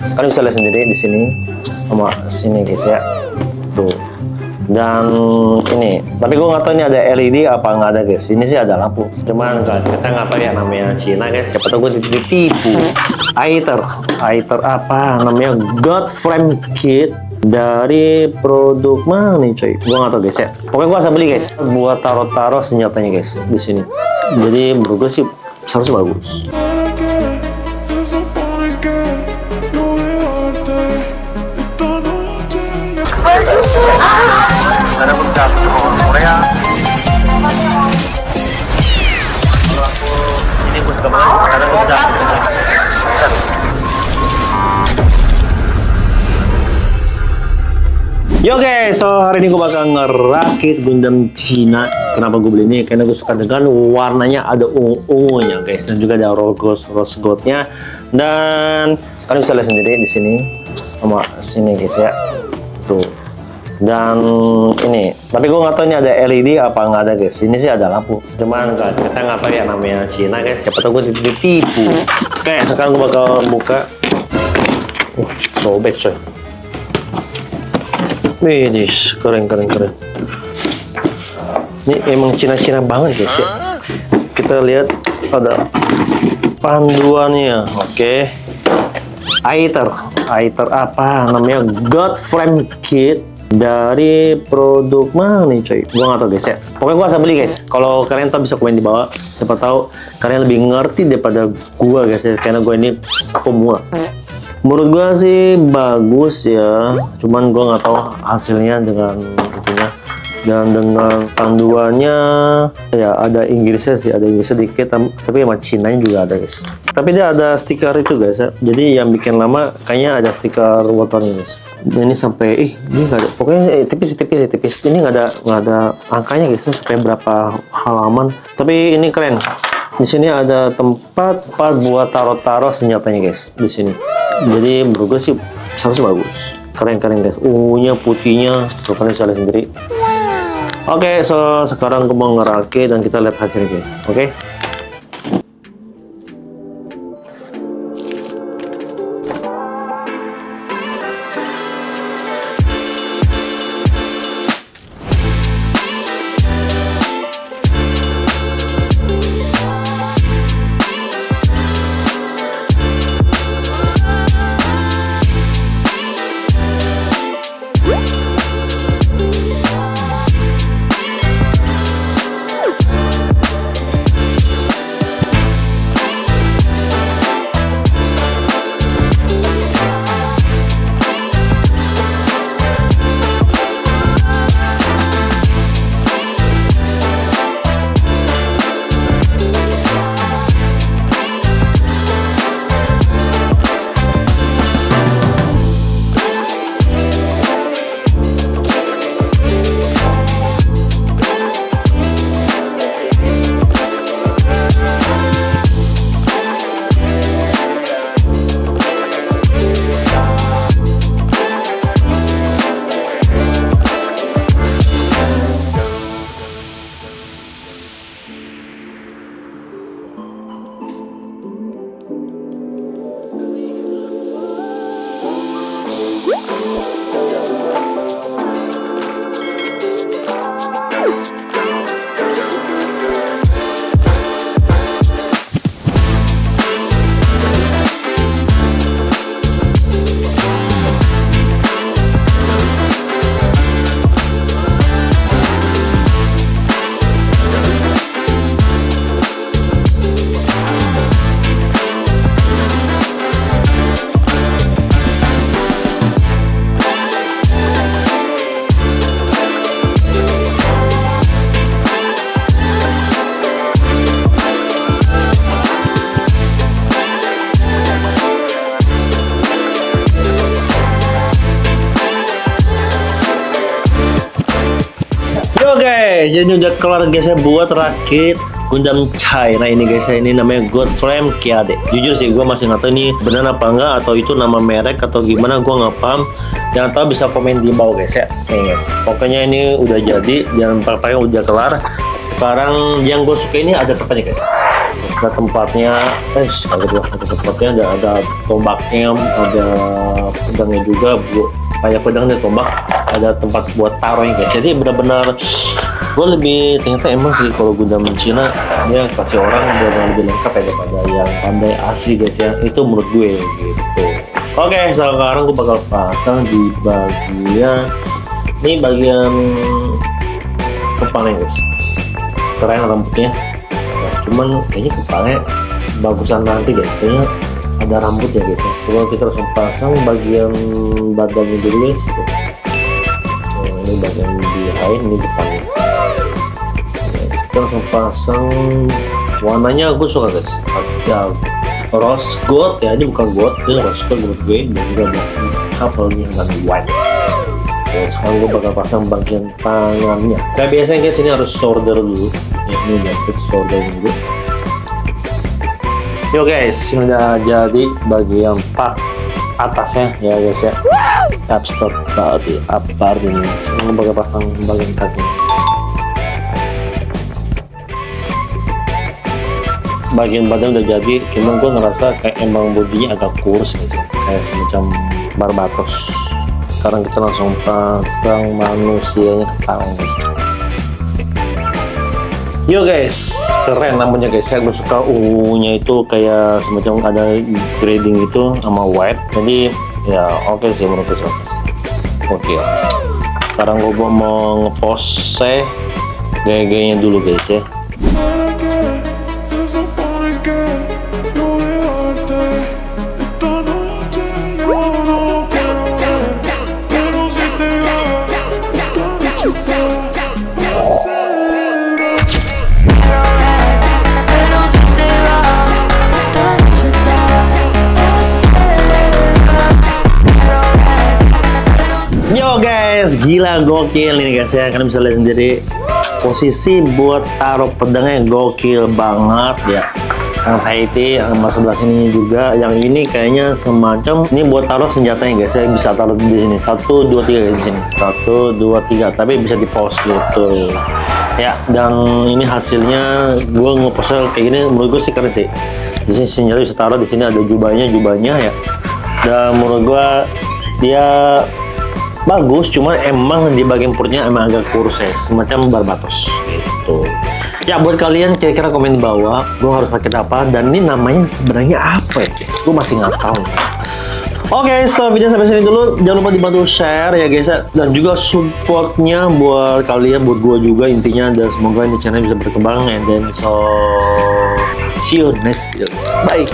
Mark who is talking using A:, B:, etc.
A: Kalian bisa lihat sendiri di sini sama sini guys ya. Tuh. Dan ini, tapi gue nggak tahu ini ada LED apa nggak ada guys. Ini sih ada lampu. Cuman kita nggak tahu ya namanya Cina guys. Siapa tahu gue ditipu. Aether apa namanya? God Flame Kit dari produk mana nih coy? Gue nggak tahu guys ya. Pokoknya gue asal beli guys. Buat taruh senjatanya guys di sini. Jadi menurut gue sih seharusnya bagus.
B: Ada beberapa Korea.
A: Kalau aku ini gue suka banget karena gue bisa. Yo guys, so hari ini gue bakal ngerakit Gundam Cina. Kenapa gue beli ini? Karena gue suka dengan warnanya ada ungu-ungunya guys, dan juga ada rose goldnya. Dan kalian bisa lihat sendiri di sini sama sini guys ya. Tuh. Dan ini, tapi gue nggak tahu ini ada LED apa nggak ada guys. Ini sih ada lampu. Cuman kita nggak tahu ya namanya Cina guys. Siapa tahu gue ditipu. Oke, sekarang gue bakal buka. Sobek coy. Wih, keren. Ini emang Cina banget guys ya. Kita lihat ada panduannya. Oke. Aether apa namanya? God Flame Kit dari produk mana nih coy? Gua nggak tahu guys ya. Pokoknya gua asal beli guys. Kalau kalian tahu bisa komen di bawah. Siapa tahu kalian lebih ngerti daripada gua guys ya. Karena gua ini pemula. Menurut gua sih bagus ya. Cuman gua nggak tahu hasilnya dengan itunya. Dan dengan panduannya ya ada Inggrisnya sih, ada Inggrisnya dikit, tapi sama Cina juga ada guys. Tapi dia ada stiker itu guys ya. Jadi yang bikin lama kayaknya ada stiker motornya guys. Ini sampai ini nggak ada, pokoknya tipis. Ini nggak ada angkanya guys, sampai berapa halaman. Tapi ini keren. Di sini ada tempat buat taruh senjatanya guys di sini. Jadi menurut gue sih seharusnya bagus. Keren guys. Ungunya, putihnya, tuh kalian bisa lihat sendiri. Oke, so sekarang gue mau ngerakit dan kita lihat hasilnya guys. Oke. Jadi udah kelar guys, saya buat rakit Gundam China ini guys. Ini namanya God Flame Kit. Jujur sih gue masih nggak tahu ini benar apa enggak, atau itu nama merek atau gimana, gue nggak paham. Yang tahu bisa komen di bawah guys ya. Guys, pokoknya ini udah jadi dan pakai udah kelar. Sekarang yang gue suka ini ada apa nih guys? Ada tempatnya, ada tempatnya, ada tombaknya, ada pedangnya juga, kayak pedang dan tombak, ada tempat buat taruhnya guys. Jadi benar-benar gue lebih ternyata emang sih kalau Gundam Cina dia kasih orang benar lebih lengkap ya daripada yang pandai asli guys ya. Itu menurut gue gitu. Oke, sekarang gue bakal pasang di bagian kepalanya guys. Keren rambutnya. Cuman kayaknya kepalanya bagusan nanti guys, kayaknya ada rambut ya guys. Kalau kita langsung pasang bagian badannya dulu guys. Ini bagian behind, ini depannya. Kita langsung pasang warnanya gue suka guys. Ada rose gold ya, ini bukan gold, ini rose gold menurut gue, dan juga ada couple-nya dengan white. Sekarang gue bakal pasang bagian tangannya. Kayak biasanya guys, ini harus solder dulu. Ya, ini udah fix solder dulu. Yo guys, ini udah jadi bagian part atasnya ya guys ya. Capstone tadi apa ini? Sekarang gue bakal pasang bagian kakinya. Bagian badan udah jadi, cuman gue ngerasa kayak emang bodinya agak kurus guys, kayak semacam Barbatos. Sekarang kita langsung pasang manusianya ke tangan guys. Yo guys, keren namanya guys. Saya suka ungunya itu kayak semacam ada grading gitu sama white. Jadi ya oke sih menurut saya. Oke. Sekarang gue mau ngepose gaya-gayanya dulu guys ya. Yo guys, gila gokil ini guys ya. Kalian bisa lihat sendiri posisi buat taruh pedangnya gokil banget ya. Yang Haiti yang sebelah sini juga, yang ini kayaknya semacam ini buat taruh senjatanya guys ya. Bisa taruh di sini 1, 2, 3 di sini 1, 2, 3, tapi bisa di pause gitu ya. Dan ini hasilnya gue ngepost kayak gini menurut gue sih keren sih. Di sini senjata bisa taruh, di sini ada jubahnya ya. Dan menurut gue dia bagus, cuman emang di bagian perutnya emang agak kurus ya, semacam Barbatos gitu. Ya buat kalian kira-kira komen di bawah, gue harus pakai apa dan ini namanya sebenarnya apa ya guys? Gue masih nggak tahu. Oke, so video sampai sini dulu. Jangan lupa dibantu share ya guys ya, dan juga supportnya buat kalian, buat gue juga intinya. Dan semoga ini channel bisa berkembang, and then so see you next video. Bye.